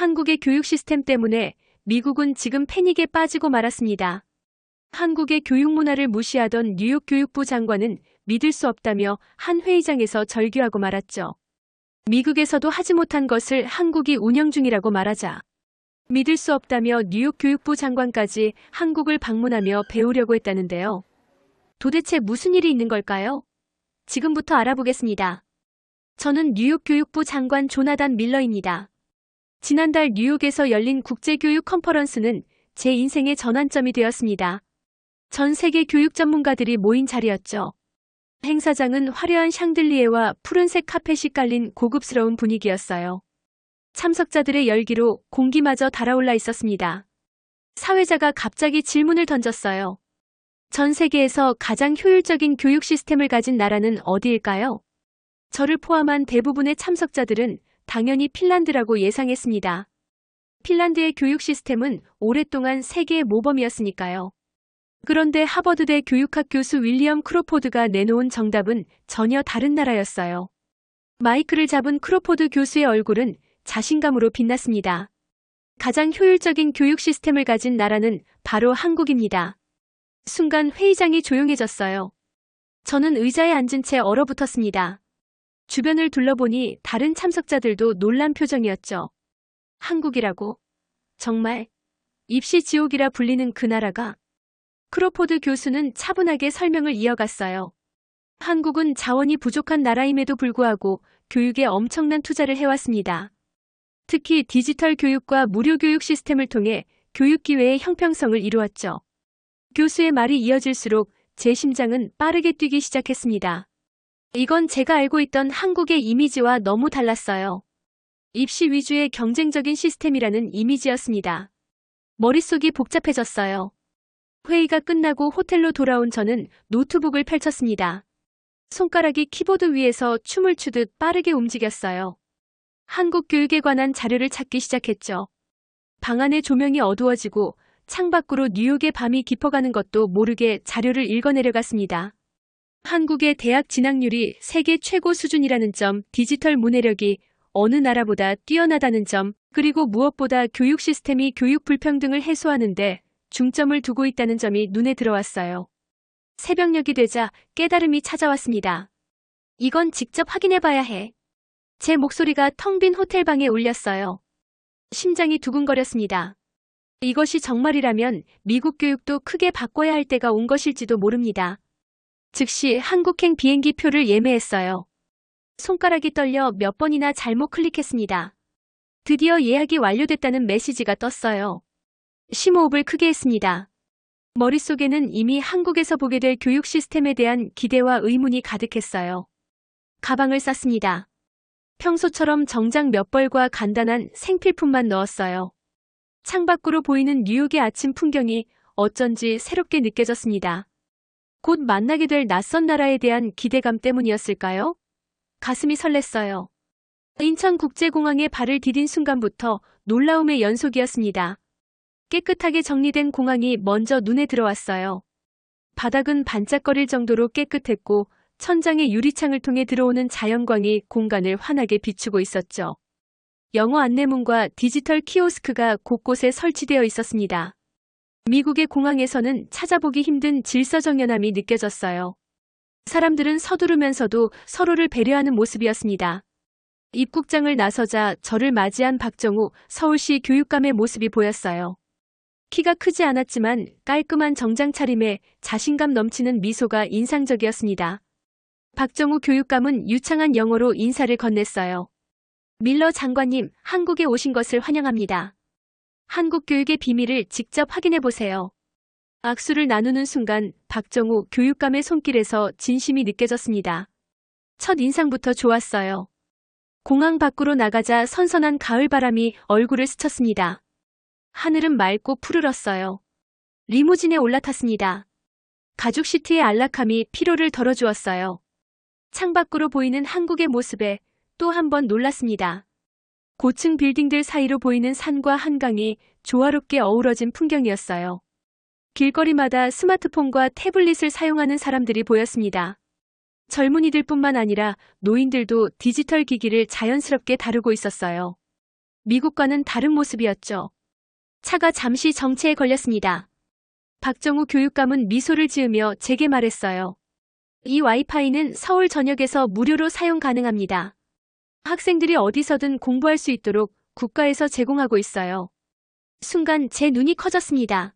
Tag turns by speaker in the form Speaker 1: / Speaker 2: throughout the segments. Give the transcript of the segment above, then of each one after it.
Speaker 1: 한국의 교육 시스템 때문에 미국은 지금 패닉에 빠지고 말았습니다. 한국의 교육 문화를 무시하던 뉴욕 교육부 장관은 믿을 수 없다며 한 회의장에서 절규하고 말았죠. 미국에서도 하지 못한 것을 한국이 운영 중이라고 말하자 믿을 수 없다며 뉴욕 교육부 장관까지 한국을 방문하며 배우려고 했다는데요. 도대체 무슨 일이 있는 걸까요? 지금부터 알아보겠습니다. 저는 뉴욕 교육부 장관 조나단 밀러입니다. 지난달 뉴욕에서 열린 국제교육 컨퍼런스는 제 인생의 전환점이 되었습니다. 전 세계 교육 전문가들이 모인 자리였죠. 행사장은 화려한 샹들리에와 푸른색 카펫이 깔린 고급스러운 분위기였어요. 참석자들의 열기로 공기마저 달아올라 있었습니다. 사회자가 갑자기 질문을 던졌어요. 전 세계에서 가장 효율적인 교육 시스템을 가진 나라는 어디일까요? 저를 포함한 대부분의 참석자들은 당연히 핀란드라고 예상했습니다. 핀란드의 교육 시스템은 오랫동안 세계의 모범이었으니까요. 그런데 하버드대 교육학 교수 윌리엄 크로포드가 내놓은 정답은 전혀 다른 나라였어요. 마이크를 잡은 크로포드 교수의 얼굴은 자신감으로 빛났습니다. 가장 효율적인 교육 시스템을 가진 나라는 바로 한국입니다. 순간 회의장이 조용해졌어요. 저는 의자에 앉은 채 얼어붙었습니다. 주변을 둘러보니 다른 참석자들도 놀란 표정이었죠. 한국이라고? 정말? 입시 지옥이라 불리는 그 나라가? 크로포드 교수는 차분하게 설명을 이어갔어요. 한국은 자원이 부족한 나라임에도 불구하고 교육에 엄청난 투자를 해왔습니다. 특히 디지털 교육과 무료 교육 시스템을 통해 교육 기회의 형평성을 이루었죠. 교수의 말이 이어질수록 제 심장은 빠르게 뛰기 시작했습니다. 이건 제가 알고 있던 한국의 이미지와 너무 달랐어요. 입시 위주의 경쟁적인 시스템이라는 이미지였습니다. 머릿속이 복잡해졌어요. 회의가 끝나고 호텔로 돌아온 저는 노트북을 펼쳤습니다. 손가락이 키보드 위에서 춤을 추듯 빠르게 움직였어요. 한국 교육에 관한 자료를 찾기 시작했죠. 방 안의 조명이 어두워지고 창밖으로 뉴욕의 밤이 깊어가는 것도 모르게 자료를 읽어내려갔습니다. 한국의 대학 진학률이 세계 최고 수준이라는 점, 디지털 문해력이 어느 나라보다 뛰어나다는 점, 그리고 무엇보다 교육 시스템이 교육 불평등을 해소하는데 중점을 두고 있다는 점이 눈에 들어왔어요. 새벽녘이 되자 깨달음이 찾아왔습니다. 이건 직접 확인해봐야 해. 제 목소리가 텅 빈 호텔방에 울렸어요. 심장이 두근거렸습니다. 이것이 정말이라면 미국 교육도 크게 바꿔야 할 때가 온 것일지도 모릅니다. 즉시 한국행 비행기 표를 예매했어요. 손가락이 떨려 몇 번이나 잘못 클릭했습니다. 드디어 예약이 완료됐다는 메시지가 떴어요. 심호흡을 크게 했습니다. 머릿속에는 이미 한국에서 보게 될 교육 시스템에 대한 기대와 의문이 가득했어요. 가방을 쌌습니다. 평소처럼 정장 몇 벌과 간단한 생필품만 넣었어요. 창밖으로 보이는 뉴욕의 아침 풍경이 어쩐지 새롭게 느껴졌습니다. 곧 만나게 될 낯선 나라에 대한 기대감 때문이었을까요? 가슴이 설렜어요. 인천국제공항에 발을 디딘 순간부터 놀라움의 연속이었습니다. 깨끗하게 정리된 공항이 먼저 눈에 들어왔어요. 바닥은 반짝거릴 정도로 깨끗했고 천장의 유리창을 통해 들어오는 자연광이 공간을 환하게 비추고 있었죠. 영어 안내문과 디지털 키오스크가 곳곳에 설치되어 있었습니다. 미국의 공항에서는 찾아보기 힘든 질서정연함이 느껴졌어요. 사람들은 서두르면서도 서로를 배려하는 모습이었습니다. 입국장을 나서자 저를 맞이한 박정우 서울시 교육감의 모습이 보였어요. 키가 크지 않았지만 깔끔한 정장 차림에 자신감 넘치는 미소가 인상적이었습니다. 박정우 교육감은 유창한 영어로 인사를 건넸어요. 밀러 장관님, 한국에 오신 것을 환영합니다. 한국 교육의 비밀을 직접 확인해 보세요. 악수를 나누는 순간 박정우 교육감의 손길에서 진심이 느껴졌습니다. 첫 인상부터 좋았어요. 공항 밖으로 나가자 선선한 가을바람이 얼굴을 스쳤습니다. 하늘은 맑고 푸르렀어요. 리무진에 올라탔습니다. 가죽 시트의 안락함이 피로를 덜어주었어요. 창밖으로 보이는 한국의 모습에 또 한 번 놀랐습니다. 고층 빌딩들 사이로 보이는 산과 한강이 조화롭게 어우러진 풍경이었어요. 길거리마다 스마트폰과 태블릿을 사용하는 사람들이 보였습니다. 젊은이들뿐만 아니라 노인들도 디지털 기기를 자연스럽게 다루고 있었어요. 미국과는 다른 모습이었죠. 차가 잠시 정체에 걸렸습니다. 박정우 교육감은 미소를 지으며 제게 말했어요. 이 와이파이는 서울 전역에서 무료로 사용 가능합니다. 학생들이 어디서든 공부할 수 있도록 국가에서 제공하고 있어요. 순간 제 눈이 커졌습니다.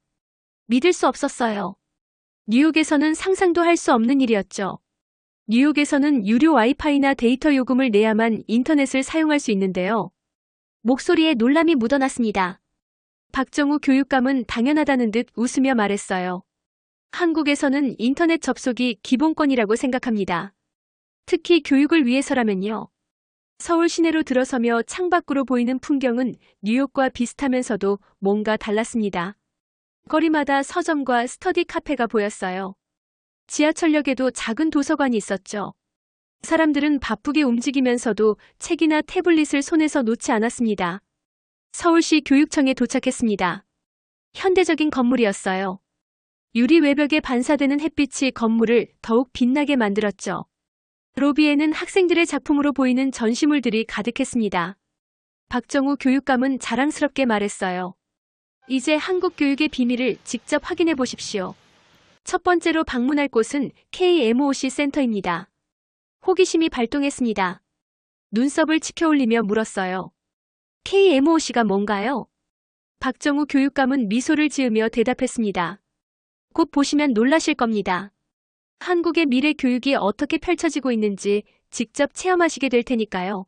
Speaker 1: 믿을 수 없었어요. 뉴욕에서는 상상도 할 수 없는 일이었죠. 뉴욕에서는 유료 와이파이나 데이터 요금을 내야만 인터넷을 사용할 수 있는데요. 목소리에 놀람이 묻어났습니다. 박정우 교육감은 당연하다는 듯 웃으며 말했어요. 한국에서는 인터넷 접속이 기본권이라고 생각합니다. 특히 교육을 위해서라면요. 서울 시내로 들어서며 창밖으로 보이는 풍경은 뉴욕과 비슷하면서도 뭔가 달랐습니다. 거리마다 서점과 스터디 카페가 보였어요. 지하철역에도 작은 도서관이 있었죠. 사람들은 바쁘게 움직이면서도 책이나 태블릿을 손에서 놓지 않았습니다. 서울시 교육청에 도착했습니다. 현대적인 건물이었어요. 유리 외벽에 반사되는 햇빛이 건물을 더욱 빛나게 만들었죠. 로비에는 학생들의 작품으로 보이는 전시물들이 가득했습니다. 박정우 교육감은 자랑스럽게 말했어요. 이제 한국 교육의 비밀을 직접 확인해 보십시오. 첫 번째로 방문할 곳은 KMOC 센터입니다. 호기심이 발동했습니다. 눈썹을 치켜올리며 물었어요. KMOC가 뭔가요? 박정우 교육감은 미소를 지으며 대답했습니다. 곧 보시면 놀라실 겁니다. 한국의 미래 교육이 어떻게 펼쳐지고 있는지 직접 체험하시게 될 테니까요.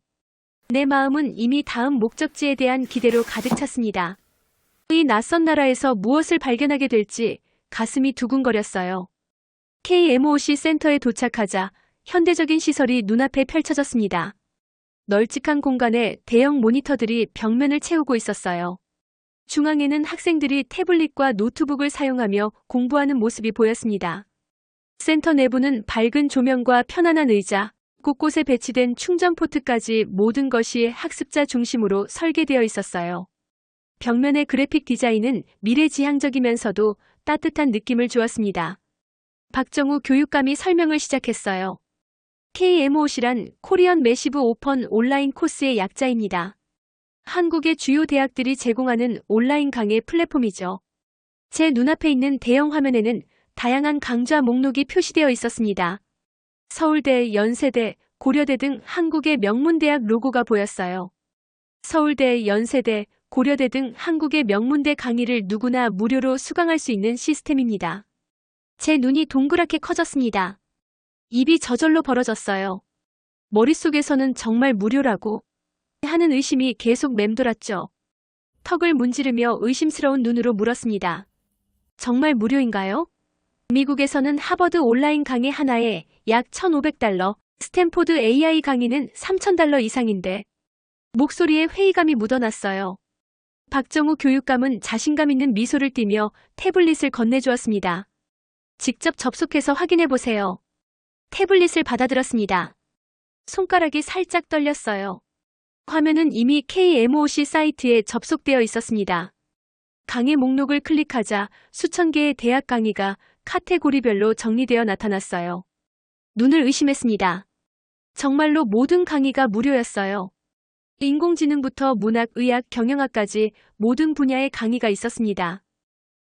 Speaker 1: 내 마음은 이미 다음 목적지에 대한 기대로 가득 찼습니다. 이 낯선 나라에서 무엇을 발견하게 될지 가슴이 두근거렸어요. KMOC 센터에 도착하자 현대적인 시설이 눈앞에 펼쳐졌습니다. 널찍한 공간에 대형 모니터들이 벽면을 채우고 있었어요. 중앙에는 학생들이 태블릿과 노트북을 사용하며 공부하는 모습이 보였습니다. 센터 내부는 밝은 조명과 편안한 의자, 곳곳에 배치된 충전 포트까지 모든 것이 학습자 중심으로 설계되어 있었어요. 벽면의 그래픽 디자인은 미래지향적이면서도 따뜻한 느낌을 주었습니다. 박정우 교육감이 설명을 시작했어요. KMOC란 코리안 매시브 오펀 온라인 코스의 약자입니다. 한국의 주요 대학들이 제공하는 온라인 강의 플랫폼이죠. 제 눈앞에 있는 대형 화면에는 다양한 강좌 목록이 표시되어 있었습니다. 서울대, 연세대, 고려대 등 한국의 명문대학 로고가 보였어요. 서울대, 연세대, 고려대 등 한국의 명문대 강의를 누구나 무료로 수강할 수 있는 시스템입니다. 제 눈이 동그랗게 커졌습니다. 입이 저절로 벌어졌어요. 머릿속에서는 정말 무료라고 하는 의심이 계속 맴돌았죠. 턱을 문지르며 의심스러운 눈으로 물었습니다. 정말 무료인가요? 미국에서는 하버드 온라인 강의 하나에 약 $1,500, 스탠포드 AI 강의는 $3,000 이상인데 목소리에 회의감이 묻어났어요. 박정우 교육감은 자신감 있는 미소를 띠며 태블릿을 건네주었습니다. 직접 접속해서 확인해 보세요. 태블릿을 받아들었습니다. 손가락이 살짝 떨렸어요. 화면은 이미 KMOC 사이트에 접속되어 있었습니다. 강의 목록을 클릭하자 수천 개의 대학 강의가 카테고리별로 정리되어 나타났어요. 눈을 의심했습니다. 정말로 모든 강의가 무료였어요. 인공지능부터 문학, 의학, 경영학까지 모든 분야의 강의가 있었습니다.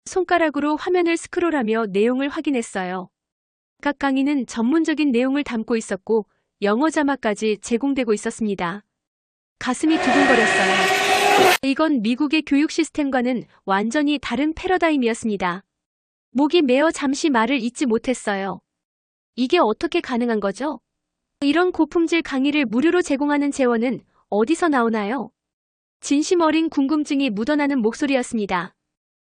Speaker 1: 손가락으로 화면을 스크롤하며 내용을 확인했어요. 각 강의는 전문적인 내용을 담고 있었고 영어 자막까지 제공되고 있었습니다. 가슴이 두근거렸어요. 이건 미국의 교육 시스템과는 완전히 다른 패러다임이었습니다. 목이 메어 잠시 말을 잇지 못했어요. 이게 어떻게 가능한 거죠? 이런 고품질 강의를 무료로 제공하는 재원은 어디서 나오나요? 진심 어린 궁금증이 묻어나는 목소리였습니다.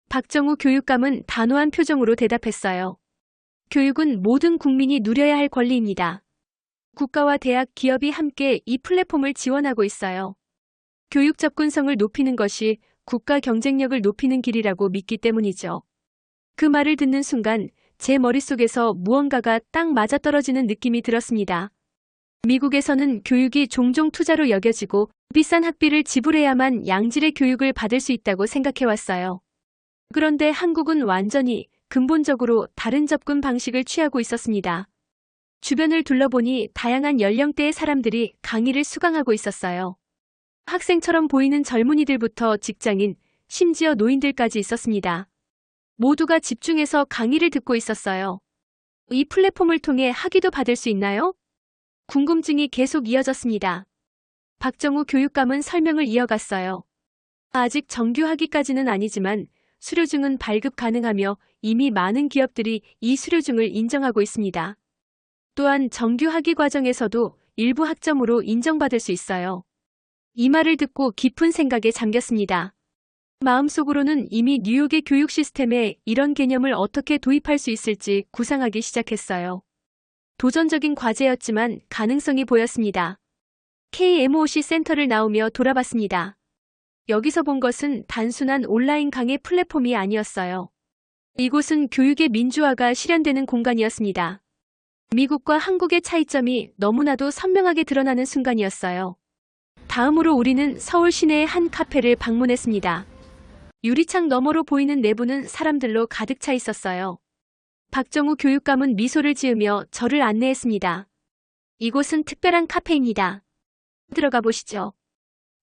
Speaker 1: 박정우 교육감은 단호한 표정으로 대답했어요. 교육은 모든 국민이 누려야 할 권리입니다. 국가와 대학, 기업이 함께 이 플랫폼을 지원하고 있어요. 교육 접근성을 높이는 것이 국가 경쟁력을 높이는 길이라고 믿기 때문이죠. 그 말을 듣는 순간 제 머릿속에서 무언가가 딱 맞아떨어지는 느낌이 들었습니다. 미국에서는 교육이 종종 투자로 여겨지고 비싼 학비를 지불해야만 양질의 교육을 받을 수 있다고 생각해왔어요. 그런데 한국은 완전히 근본적으로 다른 접근 방식을 취하고 있었습니다. 주변을 둘러보니 다양한 연령대의 사람들이 강의를 수강하고 있었어요. 학생처럼 보이는 젊은이들부터 직장인, 심지어 노인들까지 있었습니다. 모두가 집중해서 강의를 듣고 있었어요. 이 플랫폼을 통해 학위도 받을 수 있나요? 궁금증이 계속 이어졌습니다. 박정우 교육감은 설명을 이어갔어요. 아직 정규 학위까지는 아니지만 수료증은 발급 가능하며 이미 많은 기업들이 이 수료증을 인정하고 있습니다. 또한 정규 학위 과정에서도 일부 학점으로 인정받을 수 있어요. 이 말을 듣고 깊은 생각에 잠겼습니다. 마음속으로는 이미 뉴욕의 교육 시스템에 이런 개념을 어떻게 도입할 수 있을지 구상하기 시작했어요. 도전적인 과제였지만 가능성이 보였습니다. KMOC 센터를 나오며 돌아봤습니다. 여기서 본 것은 단순한 온라인 강의 플랫폼이 아니었어요. 이곳은 교육의 민주화가 실현되는 공간이었습니다. 미국과 한국의 차이점이 너무나도 선명하게 드러나는 순간이었어요. 다음으로 우리는 서울 시내의 한 카페를 방문했습니다. 유리창 너머로 보이는 내부는 사람들로 가득 차 있었어요. 박정우 교육감은 미소를 지으며 저를 안내했습니다. 이곳은 특별한 카페입니다. 들어가 보시죠.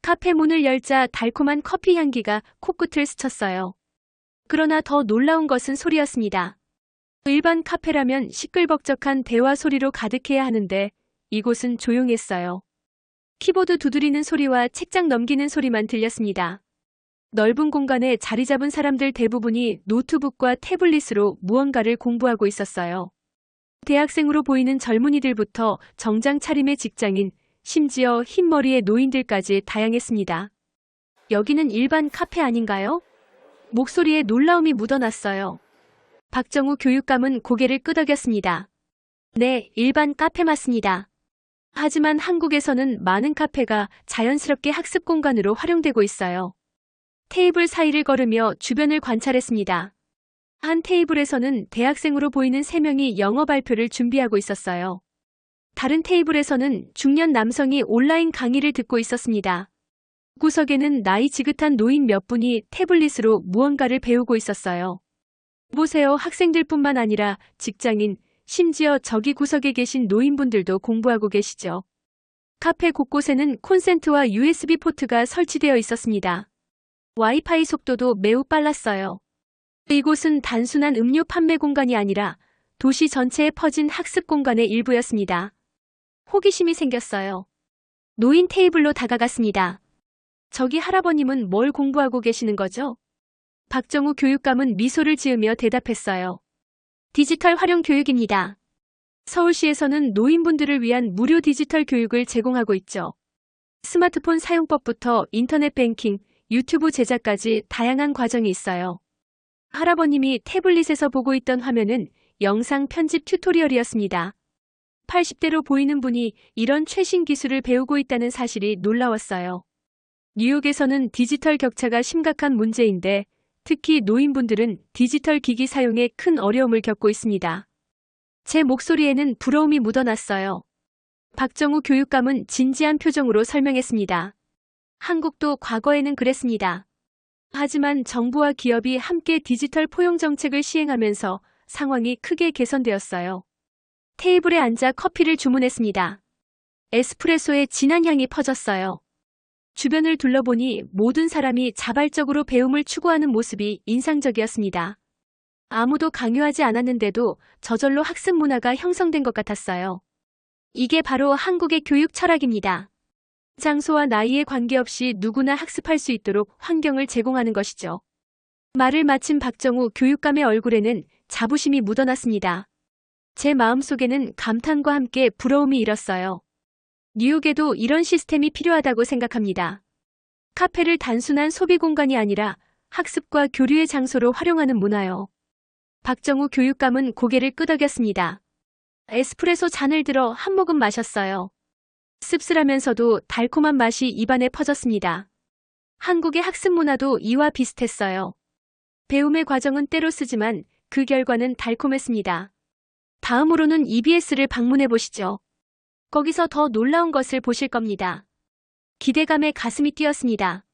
Speaker 1: 카페 문을 열자 달콤한 커피 향기가 코끝을 스쳤어요. 그러나 더 놀라운 것은 소리였습니다. 일반 카페라면 시끌벅적한 대화 소리로 가득해야 하는데 이곳은 조용했어요. 키보드 두드리는 소리와 책장 넘기는 소리만 들렸습니다. 넓은 공간에 자리 잡은 사람들 대부분이 노트북과 태블릿으로 무언가를 공부하고 있었어요. 대학생으로 보이는 젊은이들부터 정장 차림의 직장인, 심지어 흰머리의 노인들까지 다양했습니다. 여기는 일반 카페 아닌가요? 목소리에 놀라움이 묻어났어요. 박정우 교육감은 고개를 끄덕였습니다. 네, 일반 카페 맞습니다. 하지만 한국에서는 많은 카페가 자연스럽게 학습 공간으로 활용되고 있어요. 테이블 사이를 걸으며 주변을 관찰했습니다. 한 테이블에서는 대학생으로 보이는 3명이 영어 발표를 준비하고 있었어요. 다른 테이블에서는 중년 남성이 온라인 강의를 듣고 있었습니다. 구석에는 나이 지긋한 노인 몇 분이 태블릿으로 무언가를 배우고 있었어요. 보세요, 학생들뿐만 아니라 직장인, 심지어 저기 구석에 계신 노인분들도 공부하고 계시죠. 카페 곳곳에는 콘센트와 USB 포트가 설치되어 있었습니다. 와이파이 속도도 매우 빨랐어요. 이곳은 단순한 음료 판매 공간이 아니라 도시 전체에 퍼진 학습 공간의 일부였습니다. 호기심이 생겼어요. 노인 테이블로 다가갔습니다. 저기 할아버님은 뭘 공부하고 계시는 거죠? 박정우 교육감은 미소를 지으며 대답했어요. 디지털 활용 교육입니다. 서울시에서는 노인분들을 위한 무료 디지털 교육을 제공하고 있죠. 스마트폰 사용법부터 인터넷 뱅킹, 유튜브 제작까지 다양한 과정이 있어요. 할아버님이 태블릿에서 보고 있던 화면은 영상 편집 튜토리얼이었습니다. 80대로 보이는 분이 이런 최신 기술을 배우고 있다는 사실이 놀라웠어요. 뉴욕에서는 디지털 격차가 심각한 문제인데 특히 노인분들은 디지털 기기 사용에 큰 어려움을 겪고 있습니다. 제 목소리에는 부러움이 묻어났어요. 박정우 교육감은 진지한 표정으로 설명했습니다. 한국도 과거에는 그랬습니다. 하지만 정부와 기업이 함께 디지털 포용 정책을 시행하면서 상황이 크게 개선되었어요. 테이블에 앉아 커피를 주문했습니다. 에스프레소의 진한 향이 퍼졌어요. 주변을 둘러보니 모든 사람이 자발적으로 배움을 추구하는 모습이 인상적이었습니다. 아무도 강요하지 않았는데도 저절로 학습 문화가 형성된 것 같았어요. 이게 바로 한국의 교육 철학입니다. 장소와 나이에 관계없이 누구나 학습할 수 있도록 환경을 제공하는 것이죠. 말을 마친 박정우 교육감의 얼굴에는 자부심이 묻어났습니다. 제 마음속에는 감탄과 함께 부러움이 일었어요. 뉴욕에도 이런 시스템이 필요하다고 생각합니다. 카페를 단순한 소비 공간이 아니라 학습과 교류의 장소로 활용하는 문화요. 박정우 교육감은 고개를 끄덕였습니다. 에스프레소 잔을 들어 한 모금 마셨어요. 씁쓸하면서도 달콤한 맛이 입안에 퍼졌습니다. 한국의 학습 문화도 이와 비슷했어요. 배움의 과정은 때로 쓰지만 그 결과는 달콤했습니다. 다음으로는 EBS를 방문해 보시죠. 거기서 더 놀라운 것을 보실 겁니다. 기대감에 가슴이 뛰었습니다.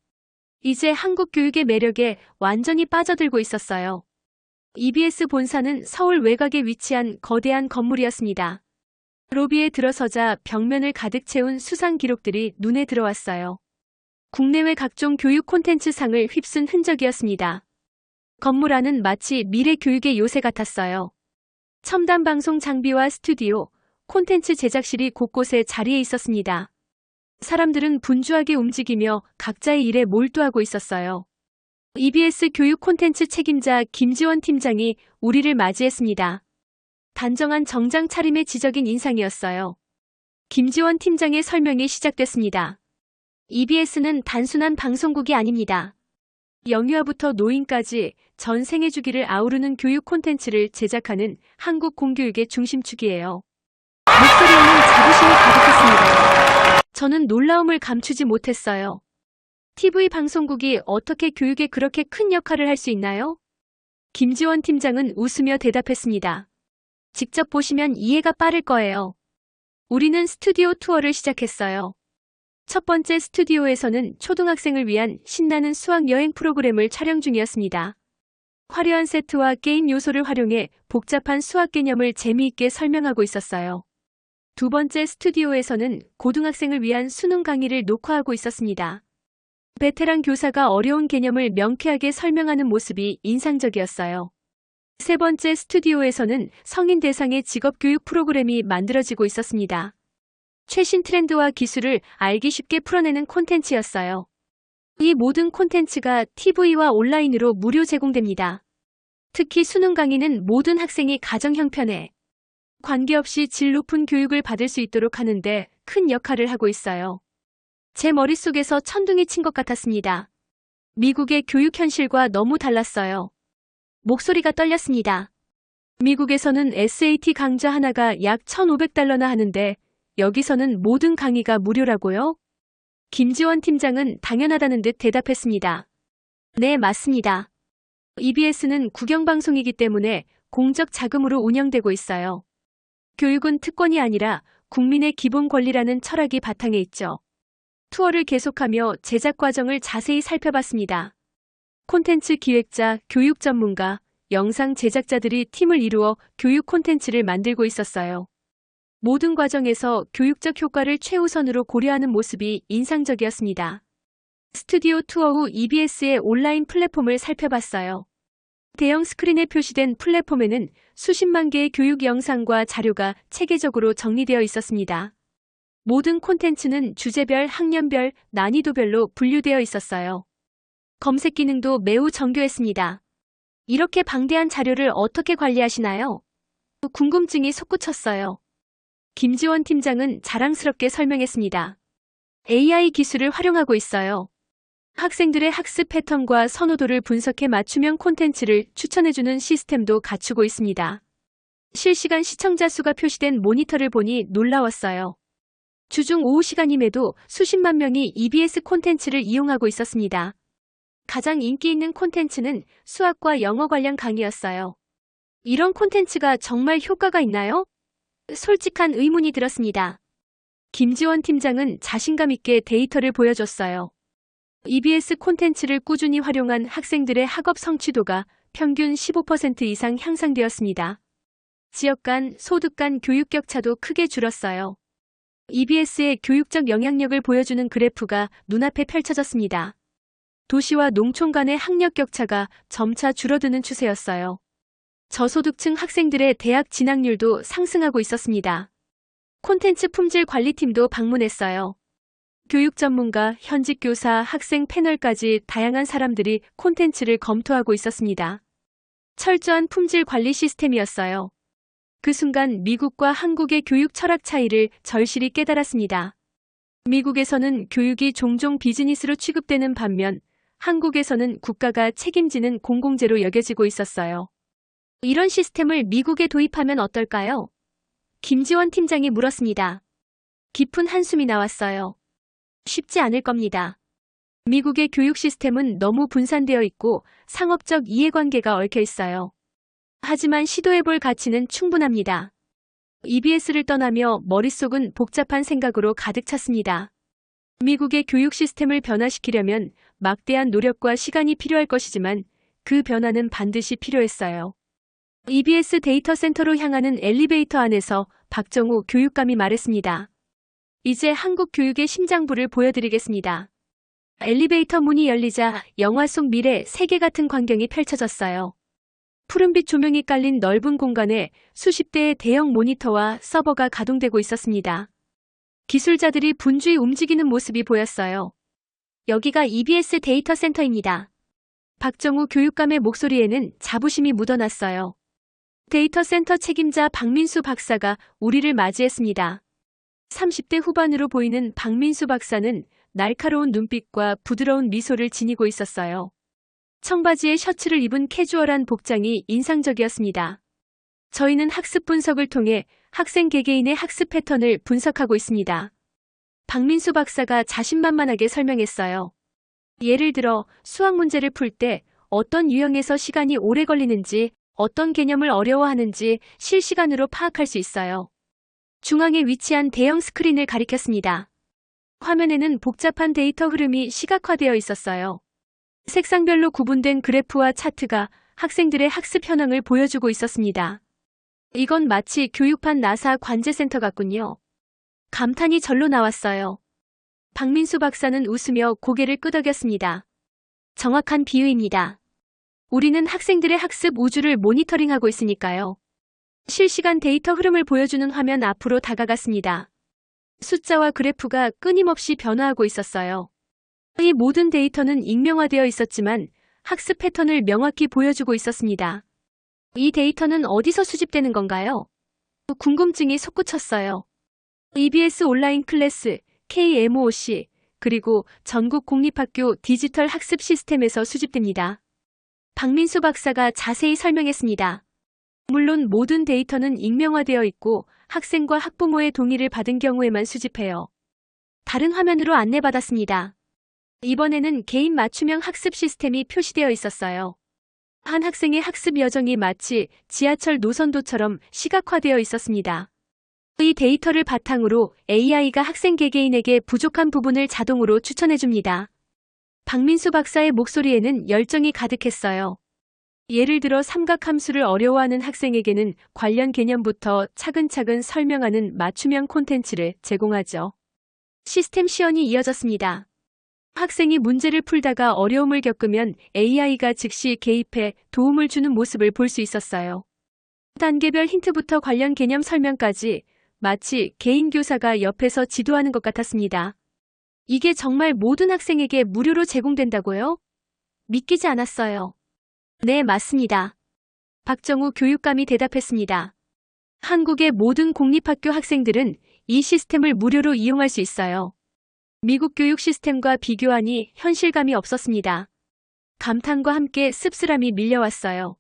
Speaker 1: 이제 한국 교육의 매력에 완전히 빠져들고 있었어요. EBS 본사는 서울 외곽에 위치한 거대한 건물이었습니다. 로비에 들어서자 벽면을 가득 채운 수상 기록들이 눈에 들어왔어요. 국내외 각종 교육 콘텐츠 상을 휩쓴 흔적이었습니다. 건물 안은 마치 미래 교육의 요새 같았어요. 첨단 방송 장비와 스튜디오, 콘텐츠 제작실이 곳곳에 자리해 있었습니다. 사람들은 분주하게 움직이며 각자의 일에 몰두하고 있었어요. EBS 교육 콘텐츠 책임자 김지원 팀장이 우리를 맞이했습니다. 단정한 정장 차림의 지적인 인상이었어요. 김지원 팀장의 설명이 시작됐습니다. EBS는 단순한 방송국이 아닙니다. 영유아부터 노인까지 전 생애 주기를 아우르는 교육 콘텐츠를 제작하는 한국 공교육의 중심축이에요. 목소리에는 자부심이 가득했습니다. 저는 놀라움을 감추지 못했어요. TV 방송국이 어떻게 교육에 그렇게 큰 역할을 할 수 있나요? 김지원 팀장은 웃으며 대답했습니다. 직접 보시면 이해가 빠를 거예요. 우리는 스튜디오 투어를 시작했어요. 첫 번째 스튜디오에서는 초등학생을 위한 신나는 수학 여행 프로그램을 촬영 중이었습니다. 화려한 세트와 게임 요소를 활용해 복잡한 수학 개념을 재미있게 설명하고 있었어요. 두 번째 스튜디오에서는 고등학생을 위한 수능 강의를 녹화하고 있었습니다. 베테랑 교사가 어려운 개념을 명쾌하게 설명하는 모습이 인상적이었어요. 세 번째 스튜디오에서는 성인 대상의 직업교육 프로그램이 만들어지고 있었습니다. 최신 트렌드와 기술을 알기 쉽게 풀어내는 콘텐츠였어요. 이 모든 콘텐츠가 TV와 온라인으로 무료 제공됩니다. 특히 수능 강의는 모든 학생이 가정 형편에 관계없이 질 높은 교육을 받을 수 있도록 하는데 큰 역할을 하고 있어요. 제 머릿속에서 천둥이 친 것 같았습니다. 미국의 교육 현실과 너무 달랐어요. 목소리가 떨렸습니다. 미국에서는 SAT 강좌 하나가 약 $1,500나 하는데 여기서는 모든 강의가 무료라고요? 김지원 팀장은 당연하다는 듯 대답했습니다. 네, 맞습니다. EBS는 국영방송이기 때문에 공적 자금으로 운영되고 있어요. 교육은 특권이 아니라 국민의 기본 권리라는 철학이 바탕에 있죠. 투어를 계속하며 제작 과정을 자세히 살펴봤습니다. 콘텐츠 기획자, 교육 전문가, 영상 제작자들이 팀을 이루어 교육 콘텐츠를 만들고 있었어요. 모든 과정에서 교육적 효과를 최우선으로 고려하는 모습이 인상적이었습니다. 스튜디오 투어 후 EBS의 온라인 플랫폼을 살펴봤어요. 대형 스크린에 표시된 플랫폼에는 수십만 개의 교육 영상과 자료가 체계적으로 정리되어 있었습니다. 모든 콘텐츠는 주제별, 학년별, 난이도별로 분류되어 있었어요. 검색 기능도 매우 정교했습니다. 이렇게 방대한 자료를 어떻게 관리하시나요? 궁금증이 솟구쳤어요. 김지원 팀장은 자랑스럽게 설명했습니다. AI 기술을 활용하고 있어요. 학생들의 학습 패턴과 선호도를 분석해 맞춤형 콘텐츠를 추천해주는 시스템도 갖추고 있습니다. 실시간 시청자 수가 표시된 모니터를 보니 놀라웠어요. 주중 오후 시간임에도 수십만 명이 EBS 콘텐츠를 이용하고 있었습니다. 가장 인기 있는 콘텐츠는 수학과 영어 관련 강의였어요. 이런 콘텐츠가 정말 효과가 있나요? 솔직한 의문이 들었습니다. 김지원 팀장은 자신감 있게 데이터를 보여줬어요. EBS 콘텐츠를 꾸준히 활용한 학생들의 학업 성취도가 평균 15% 이상 향상되었습니다. 지역 간, 소득 간 교육 격차도 크게 줄었어요. EBS의 교육적 영향력을 보여주는 그래프가 눈앞에 펼쳐졌습니다. 도시와 농촌 간의 학력 격차가 점차 줄어드는 추세였어요. 저소득층 학생들의 대학 진학률도 상승하고 있었습니다. 콘텐츠 품질 관리팀도 방문했어요. 교육 전문가, 현직 교사, 학생 패널까지 다양한 사람들이 콘텐츠를 검토하고 있었습니다. 철저한 품질 관리 시스템이었어요. 그 순간 미국과 한국의 교육 철학 차이를 절실히 깨달았습니다. 미국에서는 교육이 종종 비즈니스로 취급되는 반면 한국에서는 국가가 책임지는 공공재로 여겨지고 있었어요. 이런 시스템을 미국에 도입하면 어떨까요? 김지원 팀장이 물었습니다. 깊은 한숨이 나왔어요. 쉽지 않을 겁니다. 미국의 교육 시스템은 너무 분산되어 있고 상업적 이해관계가 얽혀 있어요. 하지만 시도해볼 가치는 충분합니다. EBS를 떠나며 머릿속은 복잡한 생각으로 가득 찼습니다. 미국의 교육 시스템을 변화시키려면 막대한 노력과 시간이 필요할 것이지만 그 변화는 반드시 필요했어요. EBS 데이터 센터로 향하는 엘리베이터 안에서 박정우 교육감이 말했습니다. 이제 한국 교육의 심장부를 보여드리겠습니다. 엘리베이터 문이 열리자 영화 속 미래 세계 같은 광경이 펼쳐졌어요. 푸른빛 조명이 깔린 넓은 공간에 수십 대의 대형 모니터와 서버가 가동되고 있었습니다. 기술자들이 분주히 움직이는 모습이 보였어요. 여기가 EBS 데이터 센터입니다. 박정우 교육감의 목소리에는 자부심이 묻어났어요. 데이터 센터 책임자 박민수 박사가 우리를 맞이했습니다. 30대 후반으로 보이는 박민수 박사는 날카로운 눈빛과 부드러운 미소를 지니고 있었어요. 청바지에 셔츠를 입은 캐주얼한 복장이 인상적이었습니다. 저희는 학습 분석을 통해 학생 개개인의 학습 패턴을 분석하고 있습니다. 박민수 박사가 자신만만하게 설명했어요. 예를 들어 수학 문제를 풀 때 어떤 유형에서 시간이 오래 걸리는지, 어떤 개념을 어려워하는지 실시간으로 파악할 수 있어요. 중앙에 위치한 대형 스크린을 가리켰습니다. 화면에는 복잡한 데이터 흐름이 시각화되어 있었어요. 색상별로 구분된 그래프와 차트가 학생들의 학습 현황을 보여주고 있었습니다. 이건 마치 교육판 나사 관제센터 같군요. 감탄이 절로 나왔어요. 박민수 박사는 웃으며 고개를 끄덕였습니다. 정확한 비유입니다. 우리는 학생들의 학습 우주를 모니터링하고 있으니까요. 실시간 데이터 흐름을 보여주는 화면 앞으로 다가갔습니다. 숫자와 그래프가 끊임없이 변화하고 있었어요. 이 모든 데이터는 익명화되어 있었지만 학습 패턴을 명확히 보여주고 있었습니다. 이 데이터는 어디서 수집되는 건가요? 궁금증이 솟구쳤어요. EBS 온라인 클래스, KMOC, 그리고 전국 공립학교 디지털 학습 시스템에서 수집됩니다. 박민수 박사가 자세히 설명했습니다. 물론 모든 데이터는 익명화되어 있고 학생과 학부모의 동의를 받은 경우에만 수집해요. 다른 화면으로 안내받았습니다. 이번에는 개인 맞춤형 학습 시스템이 표시되어 있었어요. 한 학생의 학습 여정이 마치 지하철 노선도처럼 시각화되어 있었습니다. 이 데이터를 바탕으로 AI가 학생 개개인에게 부족한 부분을 자동으로 추천해줍니다. 박민수 박사의 목소리에는 열정이 가득했어요. 예를 들어 삼각함수를 어려워하는 학생에게는 관련 개념부터 차근차근 설명하는 맞춤형 콘텐츠를 제공하죠. 시스템 시연이 이어졌습니다. 학생이 문제를 풀다가 어려움을 겪으면 AI가 즉시 개입해 도움을 주는 모습을 볼 수 있었어요. 단계별 힌트부터 관련 개념 설명까지 마치 개인 교사가 옆에서 지도하는 것 같았습니다. 이게 정말 모든 학생에게 무료로 제공된다고요? 믿기지 않았어요. 네, 맞습니다. 박정우 교육감이 대답했습니다. 한국의 모든 공립학교 학생들은 이 시스템을 무료로 이용할 수 있어요. 미국 교육 시스템과 비교하니 현실감이 없었습니다. 감탄과 함께 씁쓸함이 밀려왔어요.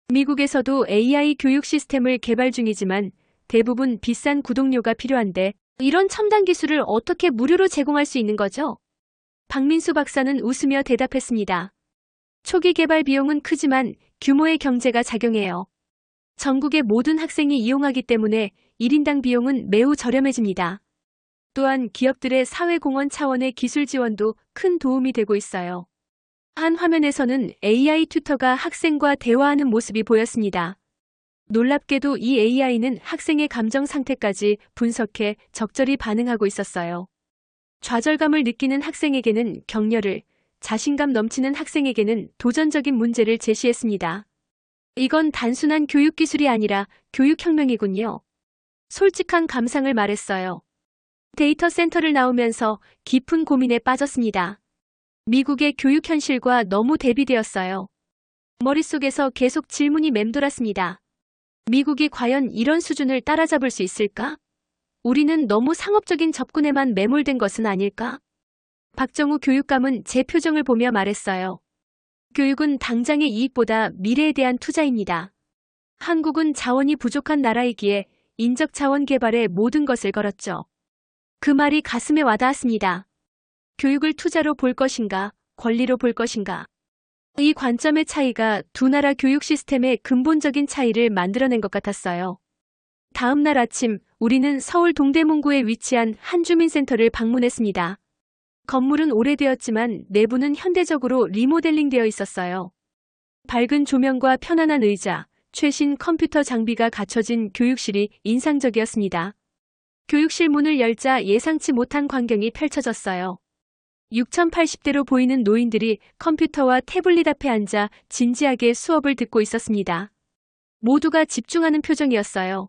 Speaker 1: 미국에서도 AI 교육 시스템을 개발 중이지만 대부분 비싼 구독료가 필요한데 이런 첨단 기술을 어떻게 무료로 제공할 수 있는 거죠? 박민수 박사는 웃으며 대답했습니다. 초기 개발 비용은 크지만 규모의 경제가 작용해요. 전국의 모든 학생이 이용하기 때문에 1인당 비용은 매우 저렴해집니다. 또한 기업들의 사회공헌 차원의 기술 지원도 큰 도움이 되고 있어요. 한 화면에서는 AI 튜터가 학생과 대화하는 모습이 보였습니다. 놀랍게도 이 AI는 학생의 감정 상태까지 분석해 적절히 반응하고 있었어요. 좌절감을 느끼는 학생에게는 격려를, 자신감 넘치는 학생에게는 도전적인 문제를 제시했습니다. 이건 단순한 교육 기술이 아니라 교육혁명이군요. 솔직한 감상을 말했어요. 데이터 센터를 나오면서 깊은 고민에 빠졌습니다. 미국의 교육 현실과 너무 대비되었어요. 머릿속에서 계속 질문이 맴돌았습니다. 미국이 과연 이런 수준을 따라잡을 수 있을까? 우리는 너무 상업적인 접근에만 매몰된 것은 아닐까? 박정우 교육감은 제 표정을 보며 말했어요. 교육은 당장의 이익보다 미래에 대한 투자입니다. 한국은 자원이 부족한 나라이기에 인적 자원 개발에 모든 것을 걸었죠. 그 말이 가슴에 와닿았습니다. 교육을 투자로 볼 것인가, 권리로 볼 것인가. 이 관점의 차이가 두 나라 교육 시스템의 근본적인 차이를 만들어낸 것 같았어요. 다음 날 아침, 우리는 서울 동대문구에 위치한 한 주민센터를 방문했습니다. 건물은 오래되었지만 내부는 현대적으로 리모델링되어 있었어요. 밝은 조명과 편안한 의자, 최신 컴퓨터 장비가 갖춰진 교육실이 인상적이었습니다. 교육실 문을 열자 예상치 못한 광경이 펼쳐졌어요. 6080대로 보이는 노인들이 컴퓨터와 태블릿 앞에 앉아 진지하게 수업을 듣고 있었습니다. 모두가 집중하는 표정이었어요.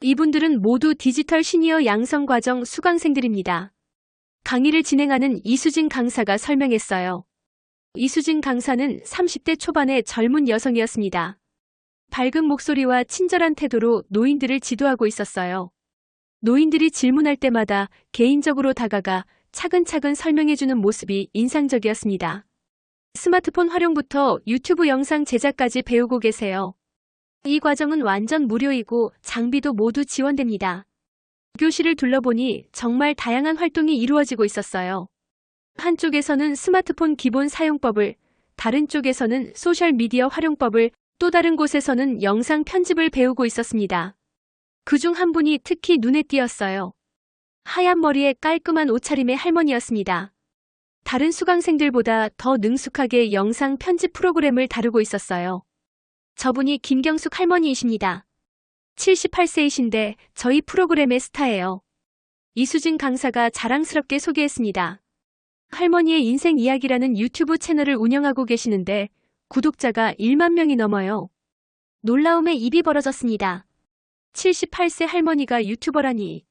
Speaker 1: 이분들은 모두 디지털 시니어 양성과정 수강생들입니다. 강의를 진행하는 이수진 강사가 설명했어요. 이수진 강사는 30대 초반의 젊은 여성이었습니다. 밝은 목소리와 친절한 태도로 노인들을 지도하고 있었어요. 노인들이 질문할 때마다 개인적으로 다가가 차근차근 설명해주는 모습이 인상적이었습니다. 스마트폰 활용부터 유튜브 영상 제작까지 배우고 계세요. 이 과정은 완전 무료이고 장비도 모두 지원됩니다. 교실을 둘러보니 정말 다양한 활동이 이루어지고 있었어요. 한쪽에서는 스마트폰 기본 사용법을, 다른 쪽에서는 소셜미디어 활용법을, 또 다른 곳에서는 영상 편집을 배우고 있었습니다. 그중 한 분이 특히 눈에 띄었어요. 하얀 머리에 깔끔한 옷차림의 할머니였습니다. 다른 수강생들보다 더 능숙하게 영상 편집 프로그램을 다루고 있었어요. 저분이 김경숙 할머니이십니다. 78세이신데 저희 프로그램의 스타예요. 이수진 강사가 자랑스럽게 소개했습니다. 할머니의 인생 이야기라는 유튜브 채널을 운영하고 계시는데 구독자가 1만 명이 넘어요. 놀라움에 입이 벌어졌습니다. 78세 할머니가 유튜버라니.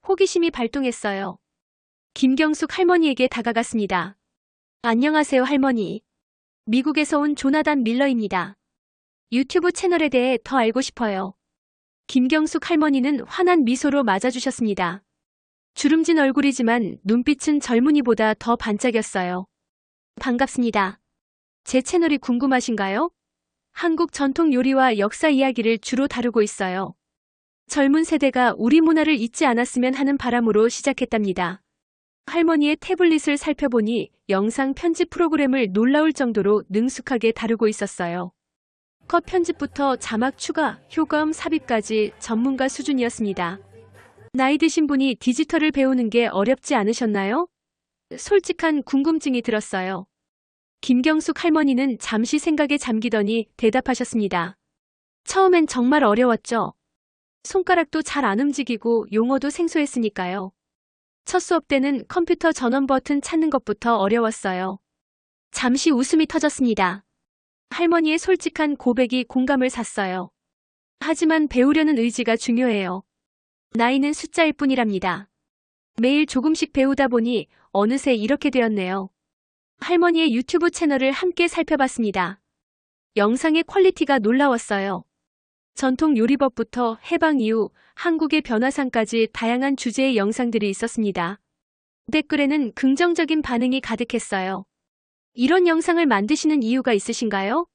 Speaker 1: 호기심이 발동했어요. 김경숙 할머니에게 다가갔습니다. 안녕하세요 할머니. 미국에서 온 조나단 밀러입니다. 유튜브 채널에 대해 더 알고 싶어요. 김경숙 할머니는 환한 미소로 맞아주셨습니다. 주름진 얼굴이지만 눈빛은 젊은이보다 더 반짝였어요. 반갑습니다. 제 채널이 궁금하신가요? 한국 전통 요리와 역사 이야기를 주로 다루고 있어요. 젊은 세대가 우리 문화를 잊지 않았으면 하는 바람으로 시작했답니다. 할머니의 태블릿을 살펴보니 영상 편집 프로그램을 놀라울 정도로 능숙하게 다루고 있었어요. 컷 편집부터 자막 추가, 효과음 삽입까지 전문가 수준이었습니다. 나이 드신 분이 디지털을 배우는 게 어렵지 않으셨나요? 솔직한 궁금증이 들었어요. 김경숙 할머니는 잠시 생각에 잠기더니 대답하셨습니다. 처음엔 정말 어려웠죠. 손가락도 잘 안 움직이고 용어도 생소했으니까요. 첫 수업 때는 컴퓨터 전원 버튼 찾는 것부터 어려웠어요. 잠시 웃음이 터졌습니다. 할머니의 솔직한 고백이 공감을 샀어요. 하지만 배우려는 의지가 중요해요. 나이는 숫자일 뿐이랍니다. 매일 조금씩 배우다 보니 어느새 이렇게 되었네요. 할머니의 유튜브 채널을 함께 살펴봤습니다. 영상의 퀄리티가 놀라웠어요. 전통 요리법부터 해방 이후 한국의 변화상까지 다양한 주제의 영상들이 있었습니다. 댓글에는 긍정적인 반응이 가득했어요. 이런 영상을 만드시는 이유가 있으신가요?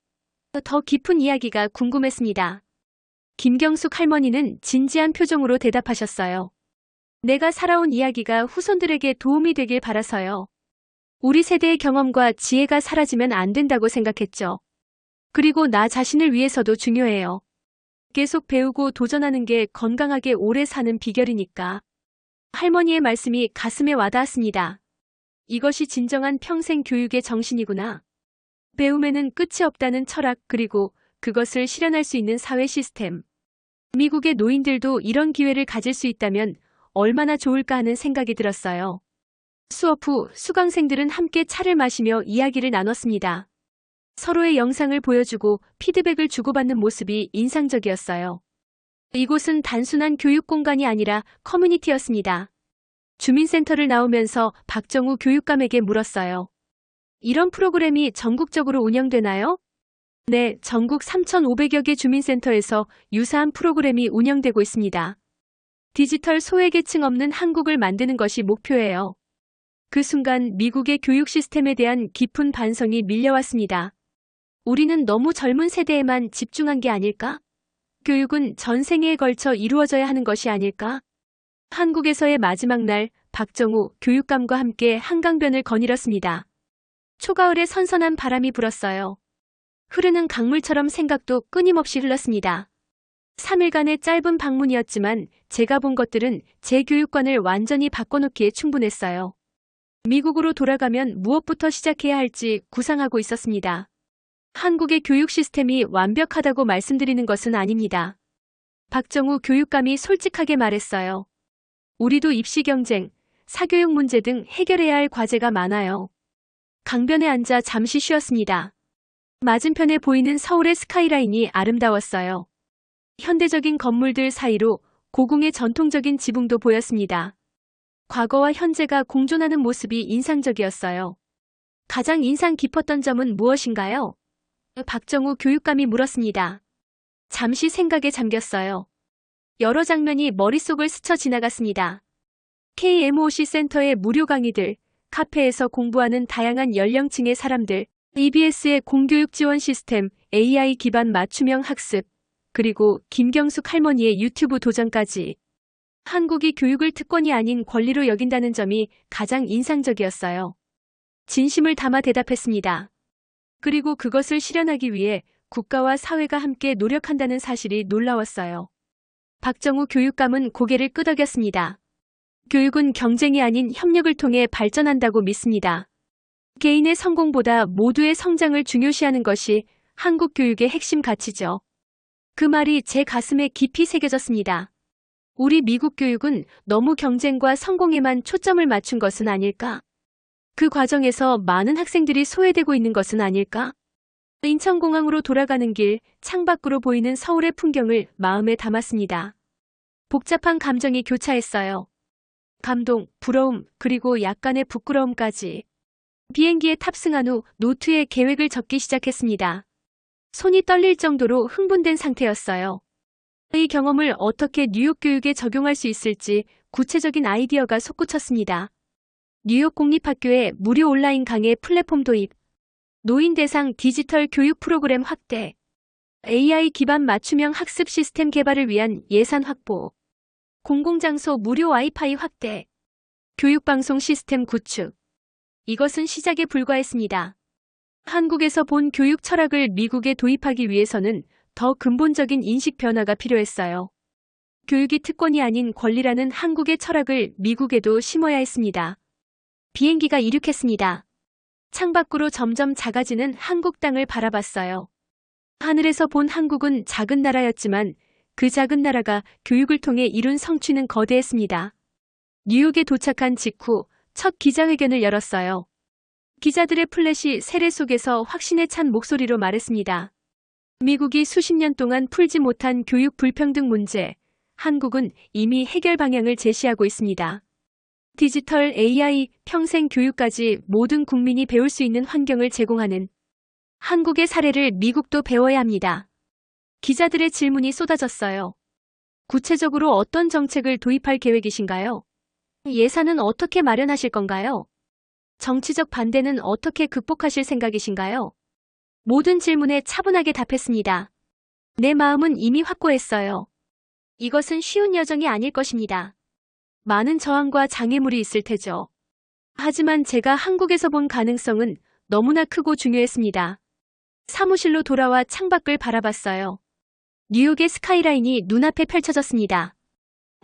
Speaker 1: 더 깊은 이야기가 궁금했습니다. 김경숙 할머니는 진지한 표정으로 대답하셨어요. 내가 살아온 이야기가 후손들에게 도움이 되길 바라서요. 우리 세대의 경험과 지혜가 사라지면 안 된다고 생각했죠. 그리고 나 자신을 위해서도 중요해요. 계속 배우고 도전하는 게 건강하게 오래 사는 비결이니까. 할머니의 말씀이 가슴에 와닿았습니다. 이것이 진정한 평생 교육의 정신이구나. 배움에는 끝이 없다는 철학, 그리고 그것을 실현할 수 있는 사회 시스템. 미국의 노인들도 이런 기회를 가질 수 있다면 얼마나 좋을까 하는 생각이 들었어요. 수업 후 수강생들은 함께 차를 마시며 이야기를 나눴습니다. 서로의 영상을 보여주고 피드백을 주고받는 모습이 인상적이었어요. 이곳은 단순한 교육 공간이 아니라 커뮤니티였습니다. 주민센터를 나오면서 박정우 교육감에게 물었어요. 이런 프로그램이 전국적으로 운영되나요? 네, 전국 3,500여 개 주민센터에서 유사한 프로그램이 운영되고 있습니다. 디지털 소외계층 없는 한국을 만드는 것이 목표예요. 그 순간 미국의 교육 시스템에 대한 깊은 반성이 밀려왔습니다. 우리는 너무 젊은 세대에만 집중한 게 아닐까? 교육은 전 생애에 걸쳐 이루어져야 하는 것이 아닐까? 한국에서의 마지막 날, 박정우 교육감과 함께 한강변을 거닐었습니다. 초가을에 선선한 바람이 불었어요. 흐르는 강물처럼 생각도 끊임없이 흘렀습니다. 3일간의 짧은 방문이었지만 제가 본 것들은 제 교육관을 완전히 바꿔놓기에 충분했어요. 미국으로 돌아가면 무엇부터 시작해야 할지 구상하고 있었습니다. 한국의 교육 시스템이 완벽하다고 말씀드리는 것은 아닙니다. 박정우 교육감이 솔직하게 말했어요. 우리도 입시 경쟁, 사교육 문제 등 해결해야 할 과제가 많아요. 강변에 앉아 잠시 쉬었습니다. 맞은편에 보이는 서울의 스카이라인이 아름다웠어요. 현대적인 건물들 사이로 고궁의 전통적인 지붕도 보였습니다. 과거와 현재가 공존하는 모습이 인상적이었어요. 가장 인상 깊었던 점은 무엇인가요? 박정우 교육감이 물었습니다. 잠시 생각에 잠겼어요. 여러 장면이 머릿속을 스쳐 지나갔습니다. KMOC 센터의 무료 강의들, 카페에서 공부하는 다양한 연령층의 사람들, EBS의 공교육 지원 시스템, AI 기반 맞춤형 학습, 그리고 김경숙 할머니의 유튜브 도전까지. 한국이 교육을 특권이 아닌 권리로 여긴다는 점이 가장 인상적이었어요. 진심을 담아 대답했습니다. 그리고 그것을 실현하기 위해 국가와 사회가 함께 노력한다는 사실이 놀라웠어요. 박정우 교육감은 고개를 끄덕였습니다. 교육은 경쟁이 아닌 협력을 통해 발전한다고 믿습니다. 개인의 성공보다 모두의 성장을 중요시하는 것이 한국 교육의 핵심 가치죠. 그 말이 제 가슴에 깊이 새겨졌습니다. 우리 미국 교육은 너무 경쟁과 성공에만 초점을 맞춘 것은 아닐까? 그 과정에서 많은 학생들이 소외되고 있는 것은 아닐까? 인천공항으로 돌아가는 길, 창밖으로 보이는 서울의 풍경을 마음에 담았습니다. 복잡한 감정이 교차했어요. 감동, 부러움, 그리고 약간의 부끄러움까지. 비행기에 탑승한 후 노트에 계획을 적기 시작했습니다. 손이 떨릴 정도로 흥분된 상태였어요. 이 경험을 어떻게 뉴욕 교육에 적용할 수 있을지 구체적인 아이디어가 솟구쳤습니다. 뉴욕 공립학교의 무료 온라인 강의 플랫폼 도입, 노인 대상 디지털 교육 프로그램 확대, AI 기반 맞춤형 학습 시스템 개발을 위한 예산 확보, 공공장소 무료 와이파이 확대, 교육방송 시스템 구축. 이것은 시작에 불과했습니다. 한국에서 본 교육 철학을 미국에 도입하기 위해서는 더 근본적인 인식 변화가 필요했어요. 교육이 특권이 아닌 권리라는 한국의 철학을 미국에도 심어야 했습니다. 비행기가 이륙했습니다. 창밖으로 점점 작아지는 한국 땅을 바라봤어요. 하늘에서 본 한국은 작은 나라였지만 그 작은 나라가 교육을 통해 이룬 성취는 거대했습니다. 뉴욕에 도착한 직후 첫 기자회견을 열었어요. 기자들의 플래시 세례 속에서 확신에 찬 목소리로 말했습니다. 미국이 수십 년 동안 풀지 못한 교육 불평등 문제, 한국은 이미 해결 방향을 제시하고 있습니다. 디지털 AI, 평생 교육까지 모든 국민이 배울 수 있는 환경을 제공하는 한국의 사례를 미국도 배워야 합니다. 기자들의 질문이 쏟아졌어요. 구체적으로 어떤 정책을 도입할 계획이신가요? 예산은 어떻게 마련하실 건가요? 정치적 반대는 어떻게 극복하실 생각이신가요? 모든 질문에 차분하게 답했습니다. 내 마음은 이미 확고했어요. 이것은 쉬운 여정이 아닐 것입니다. 많은 저항과 장애물이 있을 테죠. 하지만 제가 한국에서 본 가능성은 너무나 크고 중요했습니다. 사무실로 돌아와 창밖을 바라봤어요. 뉴욕의 스카이라인이 눈앞에 펼쳐졌습니다.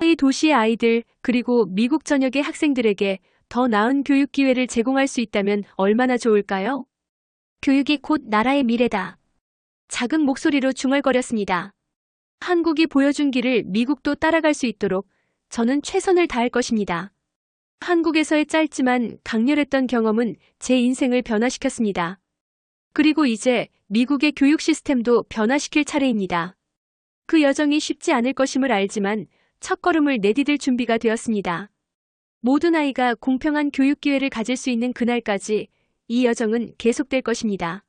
Speaker 1: 이 도시의 아이들, 그리고 미국 전역의 학생들에게 더 나은 교육 기회를 제공할 수 있다면 얼마나 좋을까요? 교육이 곧 나라의 미래다. 작은 목소리로 중얼거렸습니다. 한국이 보여준 길을 미국도 따라갈 수 있도록 저는 최선을 다할 것입니다. 한국에서의 짧지만 강렬했던 경험은 제 인생을 변화시켰습니다. 그리고 이제 미국의 교육 시스템도 변화시킬 차례입니다. 그 여정이 쉽지 않을 것임을 알지만 첫걸음을 내디딜 준비가 되었습니다. 모든 아이가 공평한 교육 기회를 가질 수 있는 그날까지 이 여정은 계속될 것입니다.